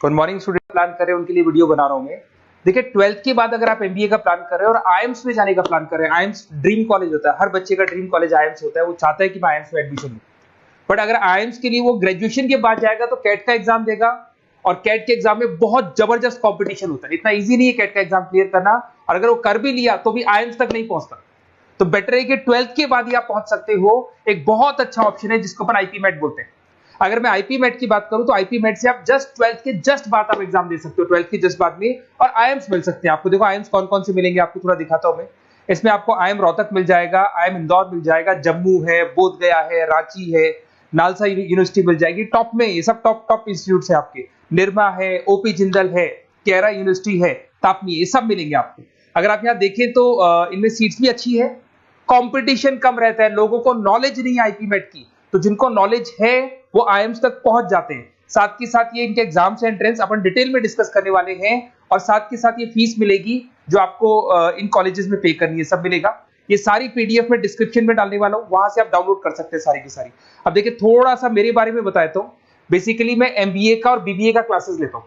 Good morning student plan कर रहे हैं उनके लिए वीडियो बना रहा हूं मैं। देखिए 12th के बाद अगर आप एमबीए का प्लान कर रहे हैं और आईएम्स में जाने का प्लान कर रहे हैं, आईएम्स ड्रीम कॉलेज होता है, हर बच्चे का ड्रीम कॉलेज आईएम्स होता है, वो चाहता है कि मैं आईएम्स में एडमिशन लूं। बट अगर आईएम्स के लिए वो ग्रेजुएशन के बाद जाएगा तो कैट का एग्जाम देगा और कैट के एग्जाम में बहुत जबरदस्त कॉम्पिटिशन होता है, इतना ईजी नहीं है कैट का एग्जाम क्लियर करना, और अगर वो कर भी लिया तो भी आईएम्स तक नहीं पहुंचता। तो बेटर है कि 12th के बाद ही आप पहुंच सकते हो। एक बहुत अच्छा ऑप्शन है जिसको अपन आईपी मेट बोलते हैं। अगर मैं आईपी मेट की बात करूं तो आईपी मेट से आप जस्ट 12th के जस्ट बाद आप एग्जाम दे सकते हो, 12th के जस्ट बाद में, और आईएम्स मिल सकते हैं आपको। देखो आईएम्स कौन कौन से मिलेंगे आपको थोड़ा दिखाता हूं मैं। इसमें आपको आईएम रोहतक मिल जाएगा, आईएम इंदौर मिल जाएगा, जम्मू है, बोधगया है, रांची है, नालसा यूनिवर्सिटी मिल जाएगी। टॉप में ये सब टॉप इंस्टीट्यूट है आपके, निर्मा है, ओपी जिंदल है, केरा यूनिवर्सिटी है, तापनी, ये सब मिलेंगे आपको। अगर आप यहाँ देखें तो इनमें सीट्स भी अच्छी है, कंपटीशन कम रहता है, लोगों को नॉलेज नहीं है आईपी मेट की, तो जिनको नॉलेज है वो आईएम्स तक पहुंच जाते हैं। साथ के साथ ये इनके एग्जाम से एंट्रेंस अपन डिटेल में डिस्कस करने वाले हैं, और साथ के साथ ये फीस मिलेगी जो आपको इन कॉलेजेस में पे करनी है, सब मिलेगा। ये सारी पीडीएफ में डिस्क्रिप्शन में डालने वाला हूं, वहां से आप डाउनलोड कर सकते हैं सारी की सारी। अब देखिए थोड़ा सा मेरे बारे में बताता हूं। बेसिकली मैं एमबीए का और बीबीए का क्लासेस लेता हूं।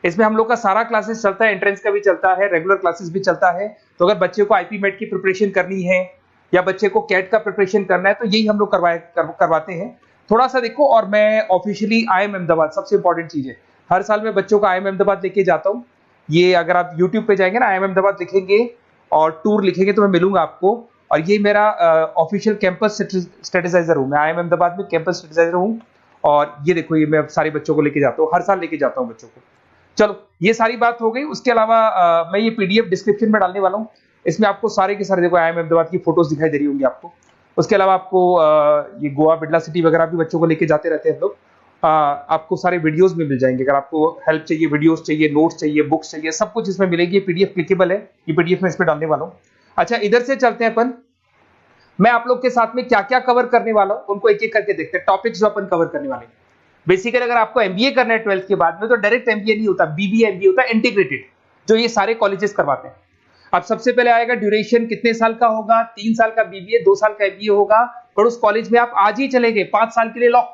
इसमें हम लोग का सारा क्लासेस चलता है, एंट्रेंस का भी चलता है, रेगुलर क्लासेस भी चलता है। तो अगर बच्चे को आईपी मेट की प्रिपरेशन करनी है या बच्चे को कैट का प्रिपरेशन करना है तो यही हम लोग करवाते हैं। थोड़ा सा देखो, और मैं ऑफिशियली आईएम अहमदाबाद, सबसे इंपॉर्टेंट चीज है, हर साल मैं बच्चों को आईएम अहमदाबाद लेके जाता हूँ। ये अगर आप यूट्यूब पे जाएंगे ना, आईएम अहमदाबाद लिखेंगे और टूर लिखेंगे तो मैं मिलूंगा आपको। और ये मेरा ऑफिशियल कैंपस स्ट्रेटेजाइजर हूँ, मैं आईएम अहमदाबाद में कैंपस स्ट्रेटेजाइजर हूँ। और ये देखो, ये मैं सारे बच्चों को लेके जाता हूँ, हर साल लेके जाता हूँ बच्चों को। चलो ये सारी बात हो गई। उसके अलावा मैं ये पीडीएफ डिस्क्रिप्शन में डालने वाला हूँ। इसमें आपको सारे के सारे, देखो आईएम अहमदाबाद की फोटोज दिखाई दे रही होंगी आपको। उसके अलावा आपको ये गोवा, बिरला सिटी वगैरह भी बच्चों को लेके जाते रहते हैं हम लोग। आपको सारे वीडियोस में मिल जाएंगे। अगर आपको हेल्प चाहिए, वीडियोस चाहिए, नोट्स चाहिए, बुक्स चाहिए, सब कुछ इसमें मिलेगी। ये पीडीएफ क्लिकेबल है, ये पीडीएफ में इसमें डालने वाला हूँ। अच्छा इधर से चलते हैं अपन, मैं आप लोग के साथ में क्या क्या कवर करने वाला हूँ उनको एक एक करके देखते हैं, टॉपिक्स जो अपन कवर करने वाले हैं। बेसिकली अगर आपको एमबीए करना है 12th के बाद में तो डायरेक्ट एमबीए नहीं होता, बीबीए एमबीए होता है, इंटीग्रेटेड, जो ये सारे कॉलेजेस करवाते हैं। अब सबसे पहले आएगा ड्यूरेशन, कितने साल का होगा, 3 साल का बीबीए, 2 साल का एमबीए होगा। पर उस कॉलेज में आप आज ही चले गए 5 साल के लिए लॉक,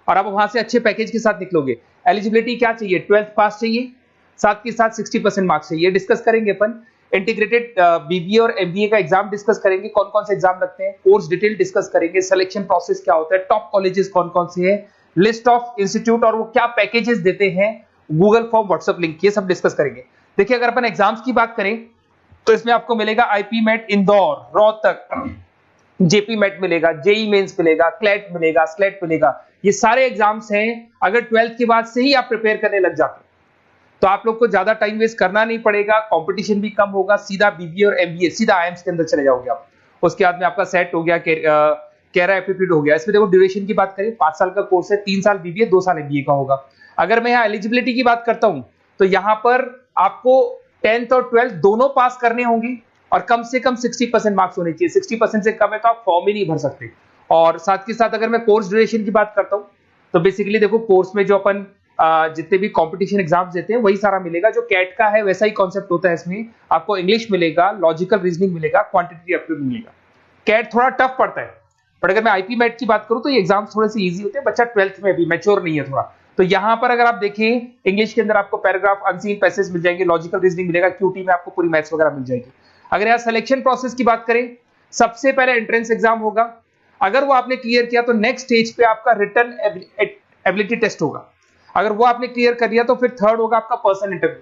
और आप वहां से अच्छे पैकेज के साथ निकलोगे। एलिजिबिलिटी क्या चाहिए, 12th पास चाहिए, साथ के साथ 60% मार्क्स चाहिए। डिस्कस करेंगे अपन इंटीग्रेटेड बीबीए और एमबीए का एग्जाम डिस्कस करेंगे, कौन कौन से एग्जाम लगते हैं, कोर्स डिटेल डिस्कस करेंगे, सिलेक्शन प्रोसेस क्या होता है, टॉप कॉलेजेस कौन कौन से हैं, लिस्ट ऑफ इंस्टीट्यूट और वो क्या पैकेजेस देते हैं, गूगल फॉर्म, व्हाट्सएप लिंक, ये सब डिस्कस करेंगे। देखिए अगर अपन एग्जाम्स की बात करें तो इसमें आपको मिलेगा IPMAT Indore, Rohtak, JIPMAT मिलेगा, जेई मेंस मिलेगा, क्लेट मिलेगा, स्लेट मिलेगा। ये सारे एग्जाम्स हैं। अगर 12th के बाद से ही आप प्रिपेयर करने लग जाते तो आप लोग को ज्यादा टाइम वेस्ट करना नहीं पड़ेगा, कंपटीशन भी कम होगा, सीधा बीबीए और एमबीए सीधा आईएम्स के अंदर चले जाओगे आप। उसके बाद में आपका सेट हो गया, कैरा एप्टीट्यूड हो गया। इसमें देखो ड्यूरेशन की बात करें, 5 साल का कोर्स है, 3 साल बीबीए, 2 साल एमबीए का होगा। अगर मैं यहाँ एलिजिबिलिटी की बात करता हूं तो यहाँ पर आपको 10th और 12th दोनों पास करने होंगे और कम से कम 60% मार्क्स होने चाहिए। 60% से कम है तो आप फॉर्म ही नहीं भर सकते। और साथ के साथ अगर मैं कोर्स ड्यूरेशन की बात करता हूँ तो बेसिकली देखो कोर्स में जो अपन जितने भी कंपटीशन एग्जाम्स देते हैं वही सारा मिलेगा। जो कैट का है वैसा ही कॉन्सेप्ट होता है। इसमें आपको इंग्लिश मिलेगा, लॉजिकल रीजनिंग मिलेगा, क्वांटिटेटिव एप्टीट्यूड मिलेगा। कैट थोड़ा टफ पड़ता है, बट अगर मैं आईपी मेट की बात करूं तो ये एग्जाम्स थोड़े से इजी होते हैं। बच्चा 12th में भी मैच्योर नहीं है थोड़ा, तो यहां पर अगर आप देखें इंग्लिश के अंदर आपको पैराग्राफ, अनसीन पैसेज मिल जाएंगे, लॉजिकल रीजनिंग मिलेगा, क्यूटी में आपको पूरी मैथ्स वगैरह मिल जाएगी। अगर यहाँ सिलेक्शन प्रोसेस की बात करें, सबसे पहले एंट्रेंस एग्जाम होगा। अगर वो आपने क्लियर किया तो नेक्स्ट स्टेज पे आपका रिटन एबिलिटी टेस्ट होगा। अगर वो आपने क्लियर कर लिया तो फिर थर्ड होगा आपका पर्सनल इंटरव्यू।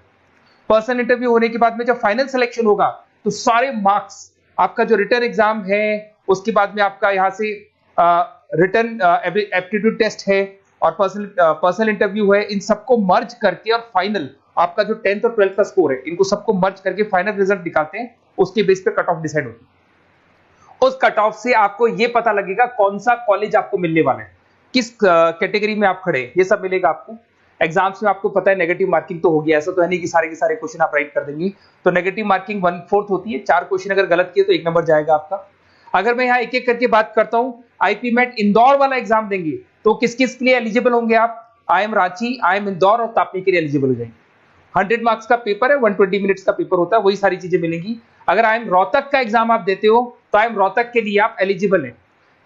पर्सनल इंटरव्यू होने के बाद में जब फाइनल सिलेक्शन होगा तो सारे मार्क्स, आपका जो रिटन एग्जाम है, उसके बाद में आपका यहाँ से रिटन एप्टीट्यूड टेस्ट है और पर्सनल इंटरव्यू है, इन सबको मर्ज करके और फाइनल आपका जो 10th और 12th का स्कोर है, इनको सबको मर्ज करके फाइनल रिजल्ट निकालते हैं। उसके बेस पे कट ऑफ डिसाइड होती है। उस कट ऑफ से आपको ये पता लगेगा कौन सा कॉलेज आपको मिलने वाला है, किस कैटेगरी में आप खड़े, ये सब मिलेगा आपको। एग्जाम्स में आपको पता है नेगेटिव मार्किंग तो होगी, ऐसा तो है नहीं कि सारे के सारे क्वेश्चन आप राइट कर देंगे। तो नेगेटिव मार्किंग 1/4 होती है, 4 क्वेश्चन अगर गलत किए तो 1 नंबर जाएगा आपका। अगर मैं यहाँ एक एक करके बात करता हूँ, आईपी मेट इंदौर वाला एग्जाम देंगे तो किस किस के लिए एलिजिबल होंगे आप, आईएम रांची, आईएम इंदौर और तापनी के लिए एलिजिबल हो जाएंगे। 100 मार्क्स का पेपर है, 120 मिनट्स का पेपर होता है, वही सारी चीजें मिलेंगी। अगर आईएम रोहतक का एग्जाम आप देते हो तो आईएम रोहतक के लिए आप एलिजिबल है।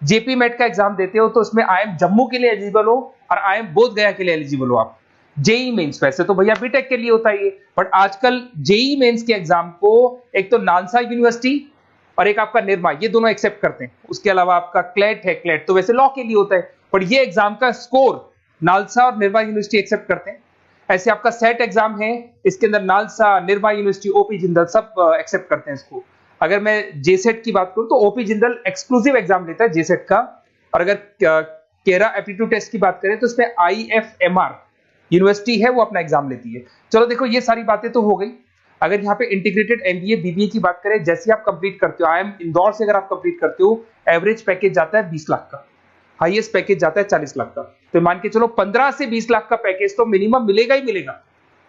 जेपी मेट का एग्जाम देते हो तो उसमें आईएम जम्मू के लिए एलिजिबल हो और आईएम बोधगया के लिए एलिजिबल हो आप। जेई मेंस, वैसे तो भैया बीटेक के लिए होता है ये, बट आजकल जेई मेंस के एग्जाम को एक तो नालसा यूनिवर्सिटी और एक आपका निर्मा, ये दोनों एक्सेप्ट करते हैं। उसके अलावा आपका क्लेट है, क्लेट तो वैसे लॉ के लिए होता है, पर ये एग्जाम का स्कोर नालसा और निर्मा यूनिवर्सिटी एक्सेप्ट करते हैं। ऐसे आपका सेट एग्जाम है, इसके अंदर NALSA, Nirma university, OP Jindal सब एक्सेप्ट करते हैं इसको। अगर मैं जेसेट की बात करूं तो ओपी जिंदल एक्सक्लूसिव एग्जाम लेता है जेसेट का, और अगर केरा एप्टीट्यूड टेस्ट की बात करें तो इसमें आईएफएमआर यूनिवर्सिटी है वो अपना एग्जाम लेती है। चलो देखो ये सारी बातें तो हो गई। अगर यहाँ पे इंटीग्रेटेड एमबीए बीबीए की बात करें, जैसे आप कंप्लीट करते हो, आईएम इंदौर से अगर आप कंप्लीट करते हो, एवरेज पैकेज जाता है 20 लाख का, हाईएस्ट पैकेज जाता है 40 लाख का। तो मान के चलो 15 से 20 लाख का पैकेज तो मिनिमम मिलेगा ही मिलेगा,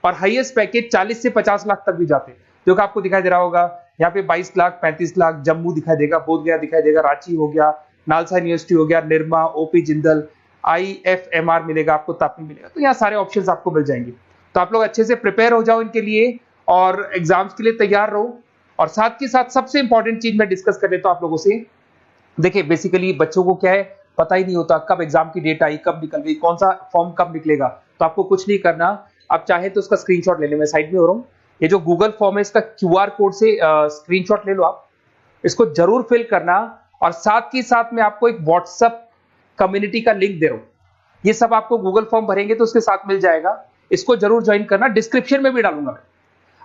और हाईएस्ट पैकेज 40 से 50 लाख तक भी जाते हैं, जो कि आपको दिखाई दे रहा होगा यहाँ पे 22 लाख, 35 लाख, जम्मू दिखाई देगा, बोधगया दिखाई देगा, रांची हो गया, नालसा यूनिवर्सिटी हो गया, निर्मा, ओपी जिंदल, आईएफएमआर मिलेगा आपको, तापी मिलेगा। तो यहाँ सारे ऑप्शंस आपको मिल जाएंगे। तो आप लोग अच्छे से प्रिपेयर हो जाओ इनके लिए और एग्जाम्स के लिए तैयार रहो। और साथ के साथ सबसे इंपॉर्टेंट चीज मैं डिस्कस कर लेता हूं आप लोगों से। देखिए बेसिकली बच्चों को क्या है, पता ही नहीं होता कब एग्जाम की डेट आई, कब निकल गई, कौन सा फॉर्म कब निकलेगा। तो आपको कुछ नहीं करना, आप चाहे तो उसका स्क्रीनशॉट ले ले, मैं साइड में हो रहा हूँ। ये जो गूगल फॉर्म है इसका क्यूआर कोड से स्क्रीनशॉट ले लो, आप इसको जरूर फिल करना। और साथ ही साथ मैं आपको एक व्हाट्सएप कम्युनिटी का लिंक दे रहा हूं, ये सब आपको गूगल फॉर्म भरेंगे तो उसके साथ मिल जाएगा, इसको जरूर ज्वाइन करना। डिस्क्रिप्शन में भी डालूंगा मैं,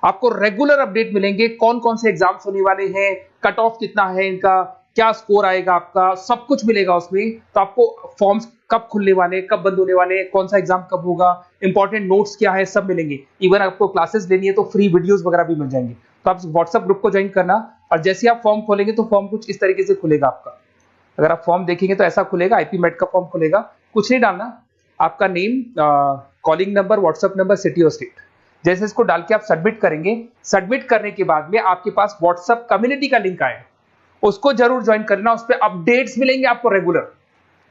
आपको रेगुलर अपडेट मिलेंगे, कौन कौन से एग्जाम्स होने वाले हैं, कट ऑफ कितना है इनका, क्या स्कोर आएगा आपका, सब कुछ मिलेगा उसमें। तो आपको फॉर्म्स कब खुलने वाले, कब बंद होने वाले, कौन सा एग्जाम कब होगा, इंपॉर्टेंट नोट्स क्या है, सब मिलेंगे। इवन आपको क्लासेस लेनी है तो फ्री वीडियोस वगैरह भी मिल जाएंगे। तो आप व्हाट्सएप ग्रुप को ज्वाइन करना, और जैसे आप फॉर्म खोलेंगे तो फॉर्म कुछ इस तरीके से खुलेगा आपका। अगर आप फॉर्म देखेंगे तो ऐसा खुलेगा, आईपी मेट का फॉर्म खुलेगा, कुछ नहीं डालना, आपका name, calling number, WhatsApp number, city और स्टेट, जैसे इसको डाल के आप सबमिट करेंगे। सबमिट करने के बाद में आपके पास व्हाट्सएप कम्युनिटी का लिंक आएगा, उसको जरूर ज्वाइन करना। उस पर अपडेट्स मिलेंगे आपको रेगुलर,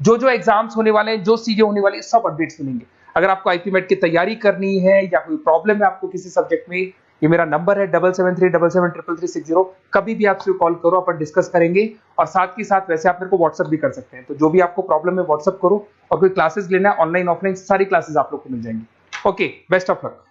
जो जो एग्जाम्स होने वाले हैं, जो चीजें होने वाली है, सब अपडेट्स मिलेंगे। अगर आपको आईपी मेट की तैयारी करनी है या कोई प्रॉब्लम है आपको किसी सब्जेक्ट में, ये मेरा नंबर है 7737733360, कभी भी आपसे कॉल करो, अपन डिस्कस करेंगे। और साथ ही साथ वैसे आप मेरे को व्हाट्सएप भी कर सकते हैं, तो जो भी आपको प्रॉब्लम है व्हाट्सएप करो। और कोई क्लासेस लेना है ऑनलाइन ऑफलाइन, सारी क्लासेस आप लोग को मिल जाएंगी। Okay, best of luck.